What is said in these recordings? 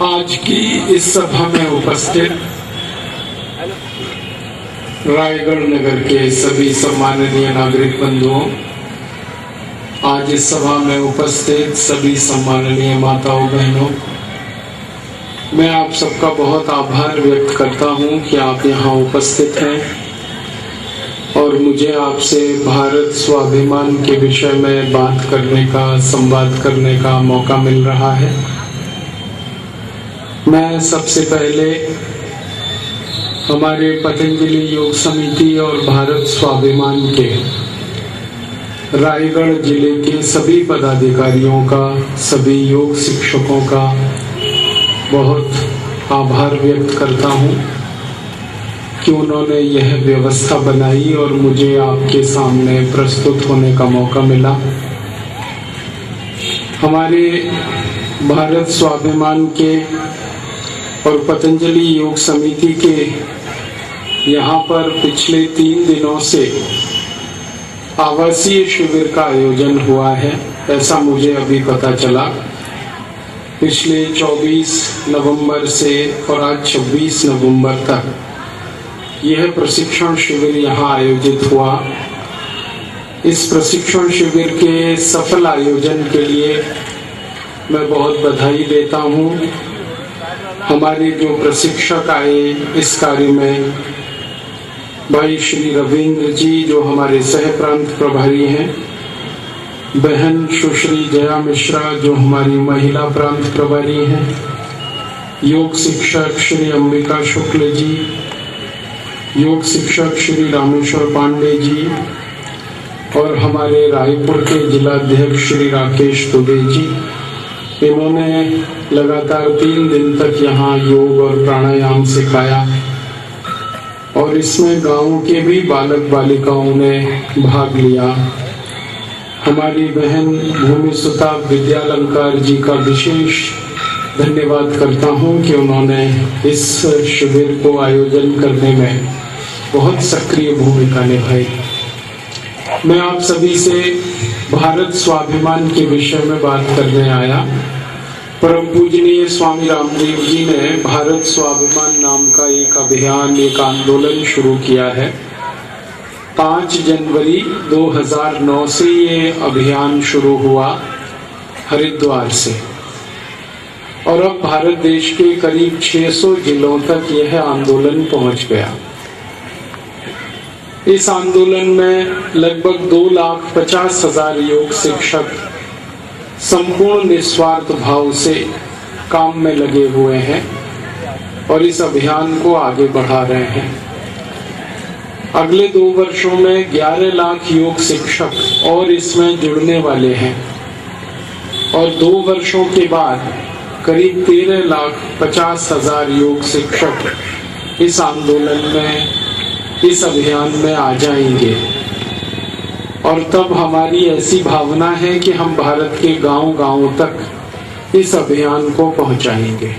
आज की इस सभा में उपस्थित रायगढ़ नगर के सभी सम्माननीय नागरिक बंधुओं, आज इस सभा में उपस्थित सभी सम्माननीय माताओं बहनों, मैं आप सबका बहुत आभार व्यक्त करता हूं कि आप यहाँ उपस्थित हैं और मुझे आपसे भारत स्वाभिमान के विषय में बात करने का, संवाद करने का मौका मिल रहा है। मैं सबसे पहले हमारे पतंजलि योग समिति और भारत स्वाभिमान के रायगढ़ जिले के सभी पदाधिकारियों का, सभी योग शिक्षकों का बहुत आभार व्यक्त करता हूं कि उन्होंने यह व्यवस्था बनाई और मुझे आपके सामने प्रस्तुत होने का मौका मिला। हमारे भारत स्वाभिमान के और पतंजलि योग समिति के यहाँ पर पिछले 3 दिनों से आवासीय शिविर का आयोजन हुआ है, ऐसा मुझे अभी पता चला। पिछले 24 नवंबर से और आज 26 नवंबर तक यह प्रशिक्षण शिविर यहाँ आयोजित हुआ। इस प्रशिक्षण शिविर के सफल आयोजन के लिए मैं बहुत बधाई देता हूँ। हमारे जो प्रशिक्षक आए इस कार्य में, भाई श्री रविंद्र जी जो हमारे सह प्रांत प्रभारी हैं, बहन सुश्री जया मिश्रा जो हमारी महिला प्रांत प्रभारी हैं, योग शिक्षक श्री अंबिका शुक्ल जी, योग शिक्षक श्री रामेश्वर पांडे जी और हमारे रायपुर के जिलाध्यक्ष श्री राकेश दुबे जी। इन्होंने लगातार 3 दिन तक यहाँ योग और प्राणायाम सिखाया और इसमें गांव के भी बालक बालिकाओं ने भाग लिया। हमारी बहन भूमि सुता विद्यालंकार जी का विशेष धन्यवाद करता हूँ कि उन्होंने इस शिविर को आयोजन करने में बहुत सक्रिय भूमिका निभाई। मैं आप सभी से भारत स्वाभिमान के विषय में बात करने आया। परम पूजनीय स्वामी रामदेव जी ने भारत स्वाभिमान नाम का एक अभियान, एक आंदोलन शुरू किया है। 5 जनवरी 2009 से ये अभियान शुरू हुआ हरिद्वार से और अब भारत देश के करीब 600 जिलों तक यह आंदोलन पहुंच गया। इस आंदोलन में लगभग 2,50,000 योग शिक्षक संपूर्ण निस्वार्थ भाव से काम में लगे हुए हैं और इस अभियान को आगे बढ़ा रहे हैं। अगले 2 वर्षों में 11 लाख योग शिक्षक और इसमें जुड़ने वाले हैं और 2 वर्षों के बाद करीब 13,50,000 योग शिक्षक इस आंदोलन में, इस अभियान में आ जाएंगे और तब हमारी ऐसी भावना है कि हम भारत के गांव-गांव तक इस अभियान को पहुंचाएंगे।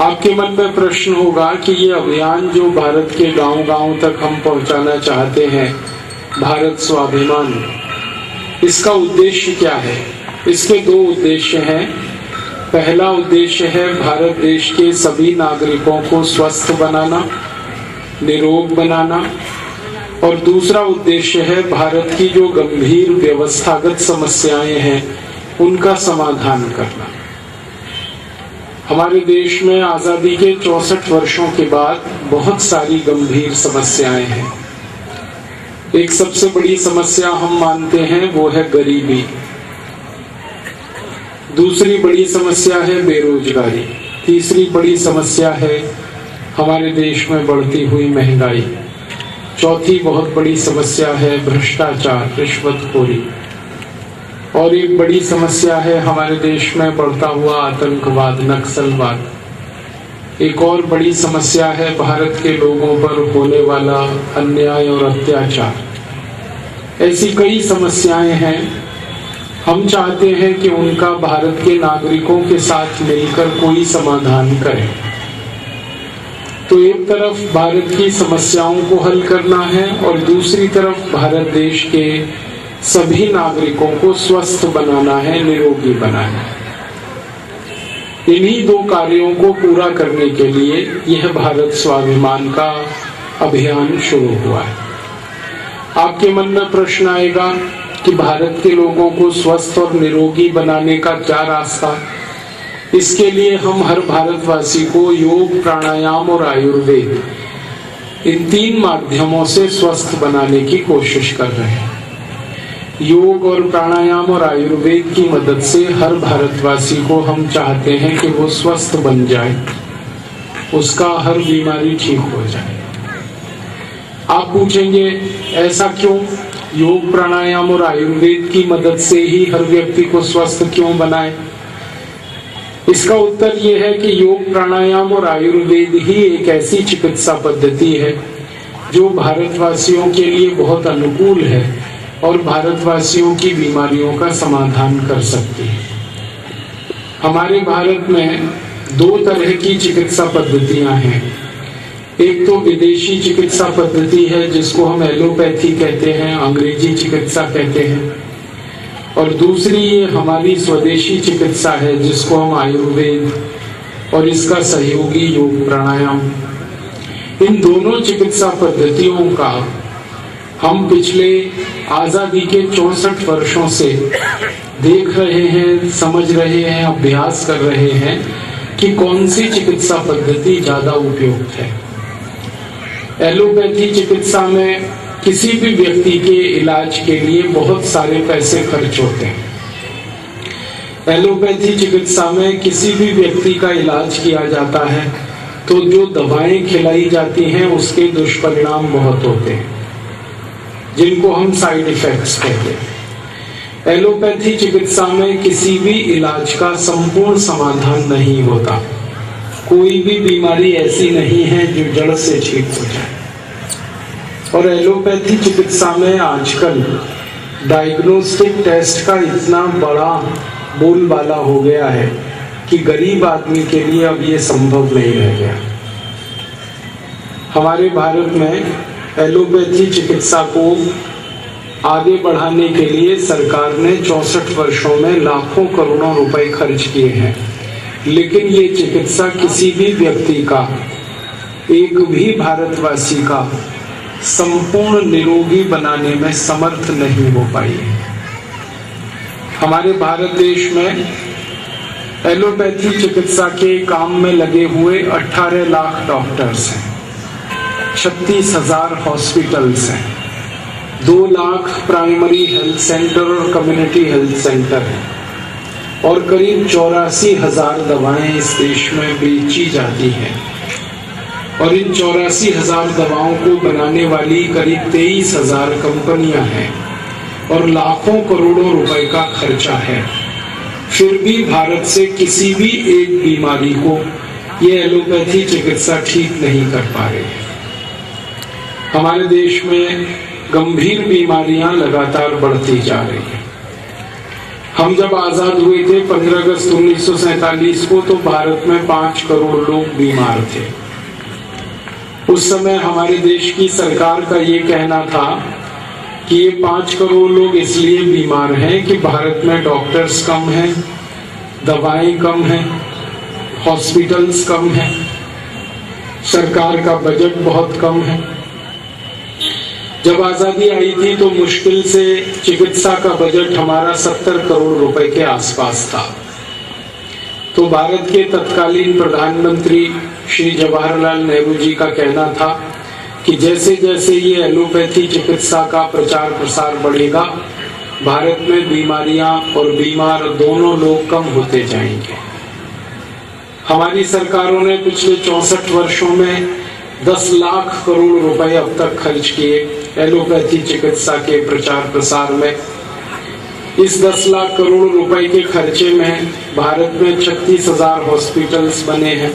आपके मन में प्रश्न होगा कि ये अभियान जो भारत के गांव-गांव तक हम पहुंचाना चाहते हैं, भारत स्वाभिमान, इसका उद्देश्य क्या है? इसके 2 उद्देश्य हैं। पहला उद्देश्य है भारत देश के सभी नागरिकों को स्वस्थ बनाना, निरोग बनाना और दूसरा उद्देश्य है भारत की जो गंभीर व्यवस्थागत समस्याएं हैं उनका समाधान करना। हमारे देश में आजादी के 64 वर्षों के बाद बहुत सारी गंभीर समस्याएं हैं। एक सबसे बड़ी समस्या हम मानते हैं वो है गरीबी। दूसरी बड़ी समस्या है बेरोजगारी। तीसरी बड़ी समस्या है हमारे देश में बढ़ती हुई महंगाई। चौथी बहुत बड़ी समस्या है भ्रष्टाचार, रिश्वतखोरी और एक बड़ी समस्या है हमारे देश में बढ़ता हुआ आतंकवाद, नक्सलवाद। एक और बड़ी समस्या है भारत के लोगों पर होने वाला अन्याय और अत्याचार। ऐसी कई समस्याएं हैं। हम चाहते हैं कि उनका भारत के नागरिकों के साथ मिलकर कोई समाधान करें। तो एक तरफ भारत की समस्याओं को हल करना है और दूसरी तरफ भारत देश के सभी नागरिकों को स्वस्थ बनाना है, निरोगी बनाना है। इन्हीं दो कार्यों को पूरा करने के लिए यह भारत स्वाभिमान का अभियान शुरू हुआ है। आपके मन में प्रश्न आएगा कि भारत के लोगों को स्वस्थ और निरोगी बनाने का क्या रास्ता? इसके लिए हम हर भारतवासी को योग, प्राणायाम और आयुर्वेद, इन 3 माध्यमों से स्वस्थ बनाने की कोशिश कर रहे हैं। योग और प्राणायाम और आयुर्वेद की मदद से हर भारतवासी को हम चाहते हैं कि वो स्वस्थ बन जाए, उसका हर बीमारी ठीक हो जाए। आप पूछेंगे ऐसा क्यों? योग, प्राणायाम और आयुर्वेद की मदद से ही हर व्यक्ति को स्वस्थ क्यों बनाए? इसका उत्तर यह है कि योग, प्राणायाम और आयुर्वेद ही एक ऐसी चिकित्सा पद्धति है जो भारतवासियों के लिए बहुत अनुकूल है और भारतवासियों की बीमारियों का समाधान कर सकती है। हमारे भारत में 2 तरह की चिकित्सा पद्धतियां हैं। एक तो विदेशी चिकित्सा पद्धति है जिसको हम एलोपैथी कहते हैं, अंग्रेजी चिकित्सा कहते हैं, और दूसरी ये हमारी स्वदेशी चिकित्सा है जिसको हम आयुर्वेद और इसका सहयोगी योग, प्राणायाम, इन दोनों चिकित्सा पद्धतियों का हम पिछले आजादी के 64 वर्षों से देख रहे हैं, समझ रहे हैं, अभ्यास कर रहे हैं कि कौन सी चिकित्सा पद्धति ज्यादा उपयुक्त है। एलोपैथी चिकित्सा में किसी भी व्यक्ति के इलाज के लिए बहुत सारे पैसे खर्च होते हैं। एलोपैथी चिकित्सा में किसी भी व्यक्ति का इलाज किया जाता है तो जो दवाएं खिलाई जाती हैं उसके दुष्परिणाम बहुत होते हैं जिनको हम साइड इफेक्ट्स कहते हैं। एलोपैथी चिकित्सा में किसी भी इलाज का संपूर्ण समाधान नहीं होता। कोई भी बीमारी ऐसी नहीं है जो जड़ से ठीक हो जाए। और एलोपैथी चिकित्सा में आजकल डायग्नोस्टिक टेस्ट का इतना बड़ा बोलबाला हो गया है कि गरीब आदमी के लिए अब ये संभव नहीं रह गया। हमारे भारत में एलोपैथी चिकित्सा को आगे बढ़ाने के लिए सरकार ने 64 वर्षों में लाखों करोड़ों रुपए खर्च किए हैं, लेकिन ये चिकित्सा किसी भी व्यक्ति का, एक भी भारतवासी का संपूर्ण निरोगी बनाने में समर्थ नहीं हो पाई। हमारे भारत देश में एलोपैथी चिकित्सा के काम में लगे हुए 18 लाख डॉक्टर्स हैं, 36,000 हॉस्पिटल्स हैं, 2 लाख प्राइमरी हेल्थ सेंटर और कम्युनिटी हेल्थ सेंटर हैं और करीब 84,000 दवाएं इस देश में बेची जाती हैं। और इन 84,000 दवाओं को बनाने वाली करीब 23,000 कंपनियां हैं और लाखों करोड़ों रुपए का खर्चा है। फिर भी भारत से किसी भी एक बीमारी को ये एलोपैथी चिकित्सा ठीक नहीं कर पा रही है। हमारे देश में गंभीर बीमारियां लगातार बढ़ती जा रही है। हम जब आजाद हुए थे 15 अगस्त 1947 को, तो भारत में 5 करोड़ लोग बीमार थे। उस समय हमारे देश की सरकार का ये कहना था कि ये 5 करोड़ लोग इसलिए बीमार हैं कि भारत में डॉक्टर्स कम हैं, दवाएं कम हैं, हॉस्पिटल्स कम हैं, सरकार का बजट बहुत कम है। जब आजादी आई थी तो मुश्किल से चिकित्सा का बजट हमारा 70 करोड़ रुपए के आसपास था। तो भारत के तत्कालीन प्रधानमंत्री श्री जवाहरलाल नेहरू जी का कहना था कि जैसे जैसे ये एलोपैथी चिकित्सा का प्रचार प्रसार बढ़ेगा, भारत में बीमारियां और बीमार दोनों लोग कम होते जाएंगे। हमारी सरकारों ने पिछले 64 वर्षों में 10 लाख करोड़ रुपए अब तक खर्च किए एलोपैथी चिकित्सा के प्रचार प्रसार में। इस 10 लाख करोड़ रुपए के खर्चे में भारत में 36,000 हॉस्पिटल्स बने हैं,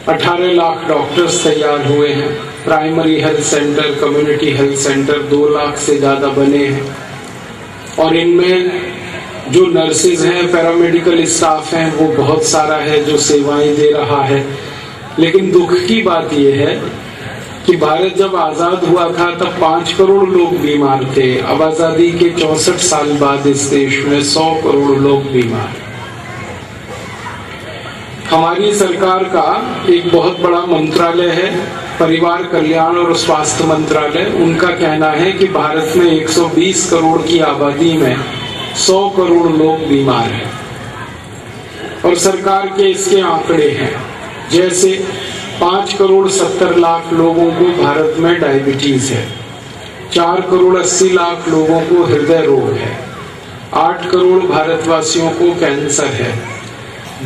18 लाख डॉक्टर्स तैयार हुए हैं, primary health centre, community health centre 2 lakh से ज्यादा बने हैं और इनमें जो नर्सेज हैं, पैरामेडिकल स्टाफ हैं, वो बहुत सारा है जो सेवाएं दे रहा है। लेकिन दुख की बात यह है कि भारत जब आजाद हुआ था तब 5 करोड़ लोग बीमार थे। अब आजादी के 64 साल बाद इस देश में 100 करोड़ लोग बीमार। हमारी सरकार का एक बहुत बड़ा मंत्रालय है, परिवार कल्याण और स्वास्थ्य मंत्रालय। उनका कहना है कि भारत में 120 करोड़ की आबादी में 100 करोड़ लोग बीमार हैं। और सरकार के इसके आंकड़े हैं, जैसे 5 करोड़ 70 लाख लोगों को भारत में डायबिटीज है, 4 करोड़ 80 लाख लोगों को हृदय रोग है, 8 करोड़ भारतवासियों को कैंसर है,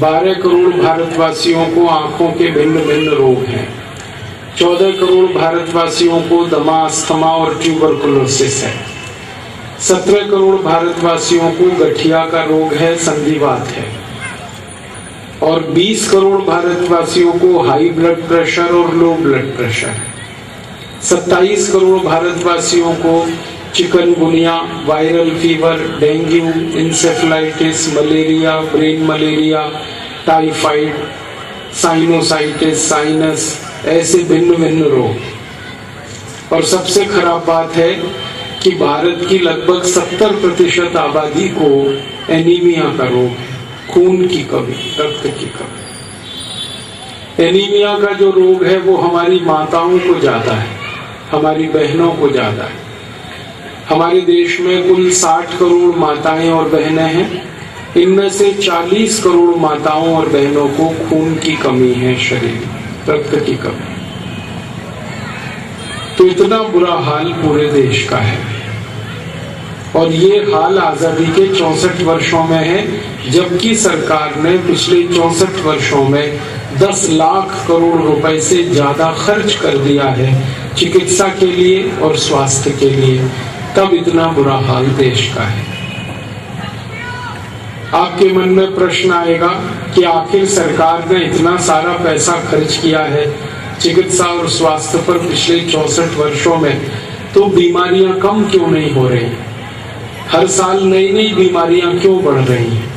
12 करोड़ भारतवासियों को आंखों के भिन्न भिन्न रोग हैं, 14 करोड़ भारतवासियों को दमा, अस्थमा और ट्यूबरकुलोसिस है, 17 करोड़ भारतवासियों को गठिया का रोग है, संधिवात है, और 20 करोड़ भारतवासियों को हाई ब्लड प्रेशर और लो ब्लड प्रेशर है। 27 करोड़ भारतवासियों को chikungunya, viral fever, dengue, encephalitis, malaria, brain malaria, typhoid, sinusitis, sinus, ऐसे भिन्न भिन्न रोग। और सबसे खराब बात है कि भारत की लगभग 70% आबादी को एनीमिया का रोग है, खून की कमी, रक्त की कमी। एनीमिया का जो रोग है वो हमारी माताओं को ज्यादा है, हमारी बहनों को ज्यादा है। हमारे देश में कुल 60 करोड़ माताएं और बहनें हैं। इनमें से 40 करोड़ माताओं और बहनों को खून की कमी है, शरीर में रक्त की कमी। तो इतना बुरा हाल पूरे देश का है। और ये हाल आजादी के 64 वर्षों में है, जबकि सरकार ने पिछले 64 वर्षों में 10 लाख करोड़ रुपए से ज्यादा खर्च कर दिया है चिकित्सा के लिए और स्वास्थ्य के लिए। तब इतना बुरा हाल देश का है। आपके मन में प्रश्न आएगा कि आखिर सरकार ने इतना सारा पैसा खर्च किया है चिकित्सा और स्वास्थ्य पर पिछले 64 वर्षों में, तो बीमारियां कम क्यों नहीं हो रही? हर साल नई नई बीमारियां क्यों बढ़ रही हैं?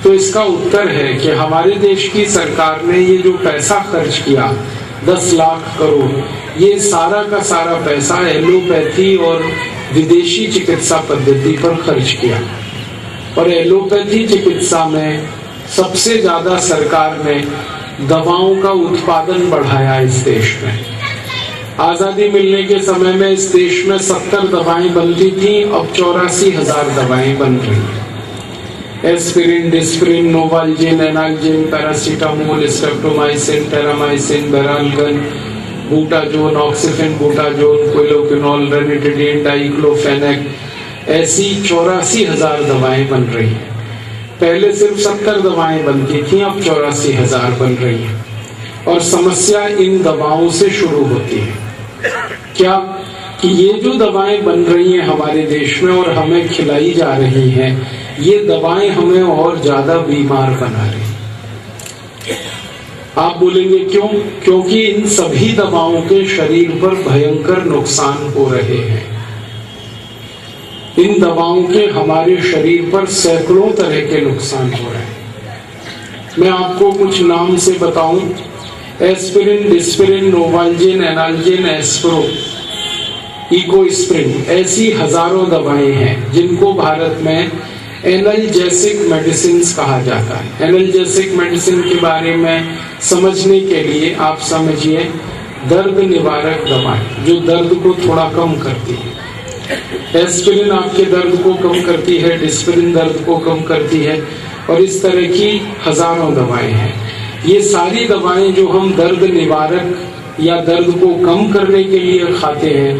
तो इसका उत्तर है कि हमारे देश की सरकार ने ये जो पैसा खर्च किया 10 लाख करोड़, ये सारा का सारा पैसा एलोपैथी और विदेशी चिकित्सा पद्धति पर खर्च किया। और एलोपैथी चिकित्सा में सबसे ज्यादा सरकार ने दवाओं का उत्पादन बढ़ाया इस देश में। आजादी मिलने के समय में इस देश में 70 दवाएं बनती थी, अब 84,000 दवाएं बन रही हैं। Aspirin, Disprin, Novalgin, analgin, paracetamol, streptomycin, Terramycin, Baralgan, butazone, oxyphen, butazone, clioquinol, ranitidine, diclofenac, ऐसी 84,000 दवाएं बन रही हैं। पहले सिर्फ 70 दवाएं बनती थी, अब 84,000 बन रही हैं। और समस्या इन दवाओं से शुरू होती है। क्या कि ये जो दवाएं बन रही हैं हमारे देश में और हमें खिलाई जा रही हैं, ये दवाएं हमें और ज्यादा बीमार बना रही हैं। आप बोलेंगे क्यों? क्योंकि इन सभी दवाओं के शरीर पर भयंकर नुकसान हो रहे हैं। इन दवाओं के हमारे शरीर पर सैकड़ों तरह के नुकसान हो रहे हैं। मैं आपको कुछ नाम से बताऊं। Aspirin, Disprin, Novalgin, analgin, Aspro, Ecosprin, ऐसी हजारों दवाएं हैं जिनको भारत में एनाल्जेसिक मेडिसिन कहा जाता है। एनाल्जेसिक मेडिसिन के बारे में समझने के लिए आप समझिए, दर्द निवारक दवाएं जो दर्द को थोड़ा कम करती है। एस्पिरिन आपके दर्द को कम करती है, डिस्पिरिन दर्द को कम करती है, और इस तरह की हजारों दवाएं हैं। ये सारी दवाएं जो हम दर्द निवारक या दर्द को कम करने के लिए खाते हैं,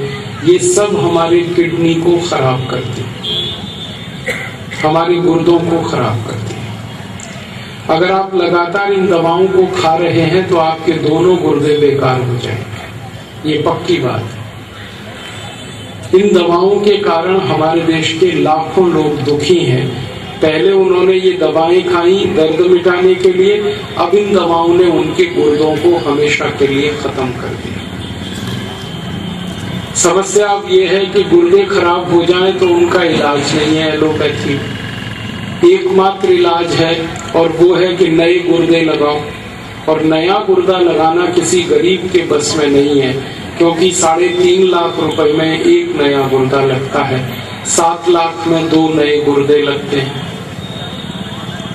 ये सब हमारे किडनी को खराब करती है, हमारे गुर्दों को खराब करती है। अगर आप लगातार इन दवाओं को खा रहे हैं तो आपके दोनों गुर्दे बेकार हो जाएंगे, ये पक्की बात है। इन दवाओं के कारण हमारे देश के लाखों लोग दुखी हैं। पहले उन्होंने ये दवाएं खाई दर्द मिटाने के लिए, अब इन दवाओं ने उनके गुर्दों को हमेशा के लिए खत्म कर दिया। समस्या अब ये है कि गुर्दे खराब हो जाएं तो उनका इलाज नहीं है एलोपैथी। एकमात्र इलाज है और वो है कि नए गुर्दे लगाओ। और नया गुर्दा लगाना किसी गरीब के बस में नहीं है, क्योंकि 3.5 लाख रुपए में एक नया गुर्दा लगता है, 7 लाख में 2 नए गुर्दे लगते हैं।